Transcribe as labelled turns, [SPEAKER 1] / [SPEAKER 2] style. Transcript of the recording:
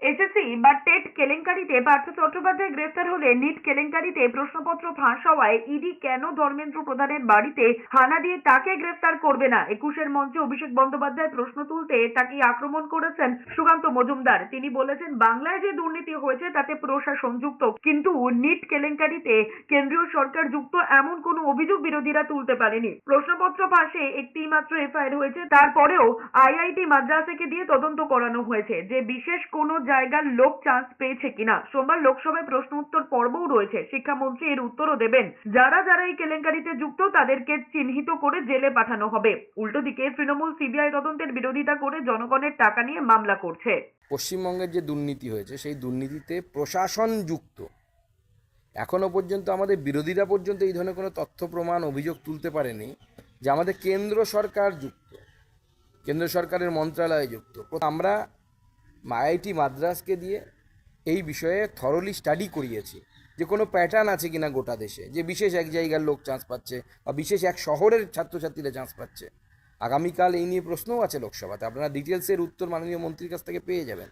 [SPEAKER 1] SSC বা TET কেলেঙ্কারিতে Partha Chattopadhyay গ্রেফতার হলে নিট কেলেঙ্কারিতে প্রশ্নপত্র ফাঁস হওয়ায় ইডি কেন ধর্মেন্দ্র প্রধানের বাড়িতে হানা দিয়ে তাকে গ্রেফতার করবে না? একুশের মঞ্চে অভিষেক বন্দ্যোপাধ্যায় প্রশ্ন তুলতে তাকে আক্রমণ করেছেন সুকান্ত মজুমদার। তিনি বলেছেন, বাংলায় যে দুর্নীতি হয়েছে তাতে প্রশাসন যুক্ত, কিন্তু নিট কেলেঙ্কারিতে কেন্দ্রীয় সরকার যুক্ত এমন কোনো অভিযোগ বিরোধীরা তুলতে পারেনি। প্রশ্নপত্র ফাঁসে একটি মাত্র এফআইআর হয়েছে, তারপরেও আইআইটি মাদ্রাসাকে দিয়ে তদন্ত করানো হয়েছে যে বিশেষ কোনো জায়গার লোক চান্স পেয়েছে কিনা। সোমবার লোকসভায় প্রশ্ন উত্তর পর্বও রয়েছে, শিক্ষামন্ত্রী এর উত্তরও দেবেন। যারা যারা এই কেলেঙ্কারিতে যুক্ত তাদেরকে চিহ্নিত করে জেলে পাঠানো হবে। উল্টো দিকে তৃণমূল সিবিআই তদন্তের বিরোধিতা করে জনগণের টাকা নিয়ে মামলা করছে।
[SPEAKER 2] পশ্চিমবঙ্গের যে দুর্নীতি হয়েছে সেই দুর্নীতিতে প্রশাসন যুক্ত। এখনো পর্যন্ত আমাদের বিরোধীরা পর্যন্ত এই ধরনের কোনো তথ্য প্রমাণ অভিযোগ তুলতে পারেনি যে আমাদের কেন্দ্র সরকার যুক্ত, কেন্দ্র সরকারের মন্ত্রণালয় যুক্ত। আমরা আইআইটি মাদ্রাসকে দিয়ে এই বিষয়ে থরলি স্টাডি করিয়েছি যে কোনো প্যাটার্ন আছে কিনা গোটা দেশে, যে বিশেষ এক জায়গার লোক চান্স পাচ্ছে বা বিশেষ এক শহরের ছাত্রছাত্রীরা চান্স পাচ্ছে। আগামীকাল এই নিয়ে প্রশ্নও আছে লোকসভাতে, আপনারা ডিটেলসের উত্তর মাননীয় মন্ত্রীর কাছ থেকে পেয়ে যাবেন।